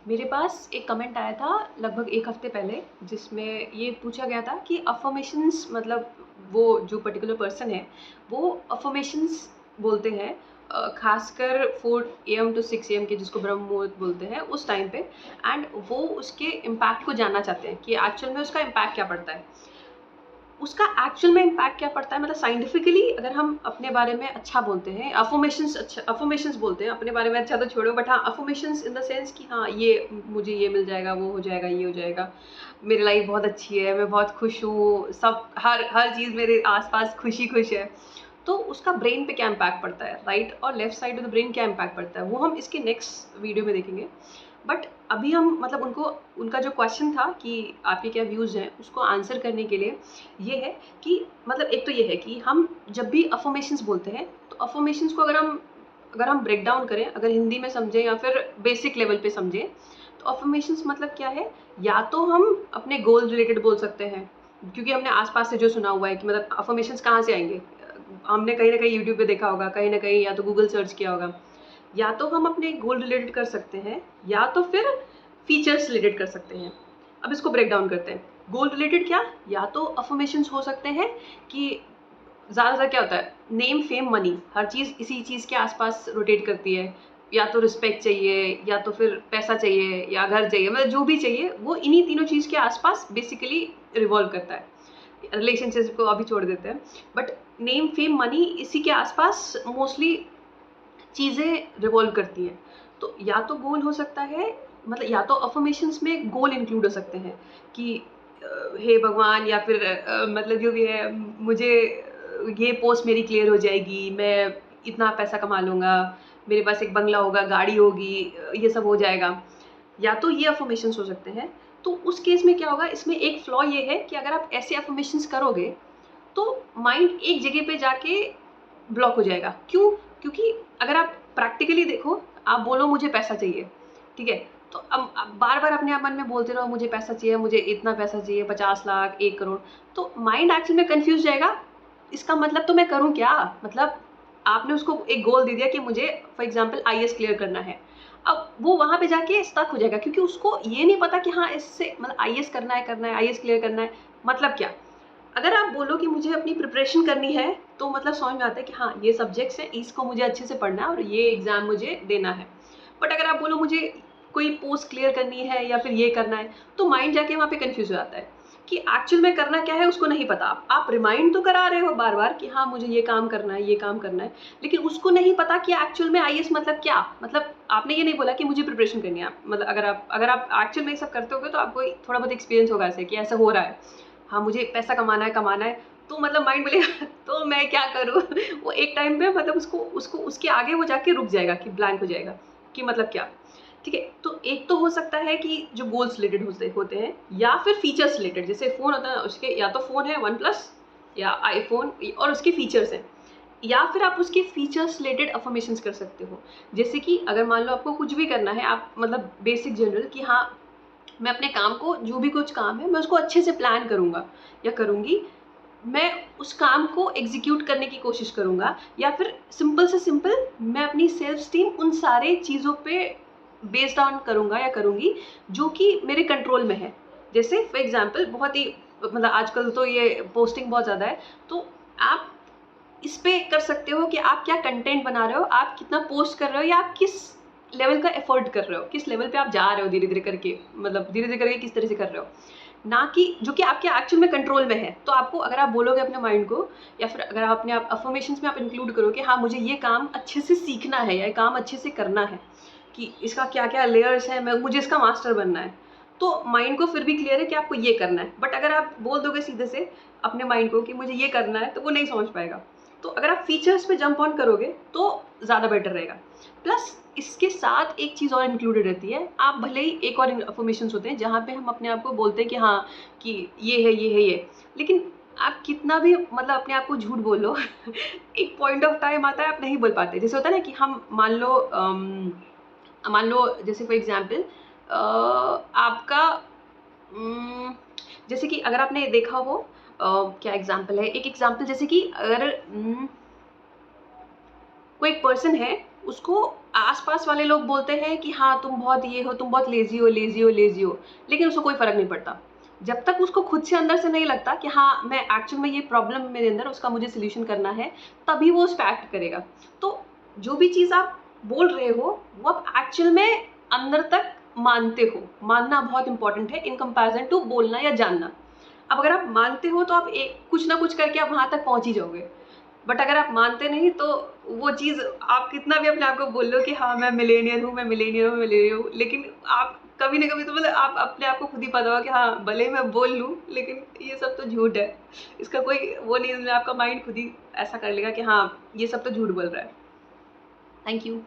मेरे पास एक कमेंट आया था लगभग 1 हफ्ते पहले, जिसमें ये पूछा गया था कि अफ़र्मेशंस मतलब वो जो पर्टिकुलर पर्सन है, वो अफ़र्मेशंस बोलते हैं ख़ासकर 4 एएम टू 6 एएम के जिसको ब्रह्म मुहूर्त बोलते हैं, उस टाइम पे। एंड वो उसके इम्पैक्ट को जानना चाहते हैं कि एक्चुअल में उसका इम्पैक्ट क्या पड़ता है। उसका एक्चुअल में इम्पैक्ट क्या पड़ता है, मतलब साइंटिफिकली अगर हम अपने बारे में अच्छा बोलते हैं, अफर्मेशंस बोलते हैं अपने बारे में, अच्छा तो छोड़ो, बट हाँ अफर्मेशंस इन द सेंस कि हाँ ये मुझे ये मिल जाएगा, वो हो जाएगा, ये हो जाएगा, मेरी लाइफ बहुत अच्छी है, मैं बहुत खुश हूँ, सब हर हर चीज़ मेरे आसपास खुशी खुश है। तो उसका ब्रेन पे क्या इम्पैक्ट पड़ता है, राइट और left side of the brain क्या इम्पैक्ट पड़ता है, वो हम इसके नेक्स्ट वीडियो में देखेंगे। बट अभी हम मतलब उनको उनका जो क्वेश्चन था कि आपके क्या व्यूज़ हैं, उसको आंसर करने के लिए ये है कि मतलब एक तो ये है कि हम जब भी अफर्मेशंस बोलते हैं, तो अफर्मेशंस को अगर हम ब्रेक डाउन करें, अगर हिंदी में समझें या फिर बेसिक लेवल पे समझें, तो अफर्मेशंस मतलब क्या है। या तो हम अपने गोल रिलेटेड बोल सकते हैं, क्योंकि हमने आसपास से जो सुना हुआ है कि मतलब अफर्मेशंस कहाँ से आएंगे, हमने कहीं ना कहीं यूट्यूब पे देखा होगा, कहीं ना कहीं या तो गूगल सर्च किया होगा। या तो हम अपने गोल रिलेटेड कर सकते हैं, या तो फिर फीचर्स रिलेटेड कर सकते हैं। अब इसको ब्रेक डाउन करते हैं। गोल रिलेटेड क्या, या तो अफर्मेशंस हो सकते हैं कि ज़्यादातर क्या होता है, नेम फेम मनी, हर चीज़ इसी चीज़ के आसपास रोटेट करती है। या तो रिस्पेक्ट चाहिए, या तो फिर पैसा चाहिए, या घर चाहिए, मतलब जो भी चाहिए वो इन्हीं तीनों चीज़ के आसपास बेसिकली रिवॉल्व करता है। रिलेशनशिप को अभी छोड़ देते हैं, बट नेम फेम मनी इसी के आसपास मोस्टली चीज़ें रिवॉल्व करती हैं। तो या तो गोल हो सकता है, मतलब या तो अफ़र्मेशंस में गोल इंक्लूड हो सकते हैं कि हे भगवान, या फिर मतलब जो भी है, मुझे ये पोस्ट मेरी क्लियर हो जाएगी, मैं इतना पैसा कमा लूँगा, मेरे पास एक बंगला होगा, गाड़ी होगी, ये सब हो जाएगा। या तो ये अफ़र्मेशंस हो सकते हैं। तो उस केस में क्या होगा, इसमें एक फ्लॉ ये है कि अगर आप ऐसे अफ़र्मेशंस करोगे, तो माइंड एक जगह पे जाके ब्लॉक हो जाएगा। क्यों? क्योंकि अगर आप प्रैक्टिकली देखो, आप बोलो मुझे पैसा चाहिए, ठीक है? तो अब बार-बार अपने आप मन में बोलते रहो मुझे पैसा चाहिए, मुझे इतना पैसा चाहिए, 50 लाख, 1 करोड़, तो माइंड एक्चुअल में कन्फ्यूज़ जाएगा, इसका मतलब तो मैं करूँ क्या? मतलब आपने उसको एक गोल दे दिया कि मुझे फॉर एग्ज़ाम्पल आईएएस क्लियर करना है। अब वो वहाँ पे जाके स्टक हो जाएगा, क्योंकि उसको ये नहीं पता कि हाँ, इससे मतलब आईएएस करना है, आईएएस क्लियर करना है, मतलब क्या? अगर आप बोलो कि मुझे अपनी प्रिपरेशन करनी है, तो मतलब समझ में आता है कि हाँ, ये सब्जेक्ट्स हैं, इसको मुझे अच्छे से पढ़ना है और ये एग्ज़ाम मुझे देना है। बट अगर आप बोलो मुझे कोई पोस्ट क्लियर करनी है या फिर ये करना है, तो माइंड जाके वहाँ पे कन्फ्यूज़ हो जाता है कि एक्चुअल में करना क्या है उसको नहीं पता। आप रिमाइंड तो करा रहे हो बार-बार कि हाँ, मुझे ये काम करना है, ये काम करना है, लेकिन उसको नहीं पता कि एक्चुअल में आईएएस मतलब क्या? मतलब आपने ये नहीं बोला कि मुझे प्रिपरेशन करनी है। मतलब अगर आप एक्चुअल में ये सब करते होगे, तो आपको थोड़ा बहुत एक्सपीरियंस होगा ऐसे कि ऐसा हो रहा है। हाँ, मुझे पैसा कमाना है, तो मतलब माइंड बोलेगा तो मैं क्या करूँ? वो एक टाइम पे मतलब उसको उसको उसके आगे वो जाके रुक जाएगा कि ब्लैंक हो जाएगा कि मतलब क्या? ठीक है? तो एक तो हो सकता है कि जो गोल्स रिलेटेड होते होते हैं, या फिर फीचर्स रिलेटेड, जैसे फ़ोन होता है ना, उसके या तो फ़ोन है वन प्लस या आईफ़ोन और उसके फीचर्स हैं। या फिर आप उसके फीचर्स रिलेटेड अफ़र्मेशंस कर सकते हो। जैसे कि अगर मान लो आपको कुछ भी करना है, आप मतलब बेसिक जनरल कि हाँ, मैं अपने काम को, जो भी कुछ काम है, मैं उसको अच्छे से प्लान करूँगा या करूँगी। मैं उस काम को एग्ज़ीक्यूट करने की कोशिश करूँगा, या फिर सिंपल से सिंपल मैं अपनी सेल्फ एस्टीम उन सारे चीज़ों पे बेस्ड ऑन करूँगा या करूँगी, जो कि मेरे कंट्रोल में है। जैसे फॉर एग्ज़ाम्पल बहुत ही मतलब आजकल तो ये पोस्टिंग बहुत ज़्यादा है, तो आप इस पे कर सकते हो कि आप क्या कंटेंट बना रहे हो, आप कितना पोस्ट कर रहे हो, या आप किस लेवल का एफर्ट कर रहे हो, किस लेवल पे आप जा रहे हो धीरे-धीरे करके, मतलब धीरे-धीरे करके किस तरह से कर रहे हो। ना कि जो कि आपके एक्चुअल में कंट्रोल में है। तो आपको अगर आप बोलोगे अपने माइंड को, या फिर अगर आप अपने आप अफ़र्मेशंस में आप इंक्लूड करो कि हाँ, मुझे ये काम अच्छे से सीखना है या ये काम अच्छे से करना है, कि इसका क्या-क्या लेयर्स हैं, मैं मुझे इसका मास्टर बनना है। तो माइंड को फिर भी क्लियर है कि आपको ये करना है। बट अगर आप बोल दोगे सीधे से अपने माइंड को कि मुझे ये करना है, तो वो नहीं समझ पाएगा। तो अगर आप फीचर्स पे जंप ऑन करोगे, तो ज़्यादा बेटर रहेगा। प्लस इसके साथ एक चीज़ और इंक्लूडेड रहती है। आप भले ही एक और इन्फॉर्मेशंस होते हैं जहाँ पे हम अपने आप को बोलते हैं कि हाँ, कि ये है, ये है, ये। लेकिन आप कितना भी मतलब अपने आप को झूठ बोलो एक पॉइंट ऑफ टाइम आता है आप नहीं बोल पाते। जैसे होता है ना कि हम मान लो जैसे फॉर एग्ज़ाम्पल आपका उम, जैसे कि अगर आपने देखा हो क्या एग्ज़ाम्पल है? एक एग्ज़ाम्पल जैसे कि अगर कोई एक पर्सन है, उसको आस-पास वाले लोग बोलते हैं कि हाँ, तुम बहुत ये हो, तुम बहुत लेज़ी हो, लेज़ी हो, लेज़ी हो, लेकिन उसको कोई फ़र्क नहीं पड़ता। जब तक उसको खुद से अंदर से नहीं लगता कि हाँ, मैं एक्चुअल में ये प्रॉब्लम मेरे अंदर उसका मुझे सॉल्यूशन करना है, तभी वो उस पे एक्ट करेगा। तो जो भी चीज़ आप बोल रहे हो, वो आप एक्चुअल में अंदर तक मानते हो। मानना बहुत इम्पोर्टेंट है इन कंपैरिज़न टू बोलना या जानना। अब अगर आप मानते हो तो आप एक कुछ ना कुछ करके आप वहाँ तक पहुँच ही जाओगे। बट अगर आप मानते नहीं तो वो चीज़ आप कितना भी अपने आप को बोल लो कि हाँ, मैं मिलेनियर हूँ, मैं मिलेनियर हूँ, मिलेनियर हूँ, लेकिन आप कभी न कभी तो मतलब आप अपने आप को खुद ही पता होगा कि हाँ, भले ही मैं बोल लूँ, लेकिन ये सब तो झूठ है। इसका कोई वो नहीं है, आपका माइंड खुद ही ऐसा कर लेगा कि हाँ, ये सब तो झूठ बोल रहा है। Thank you.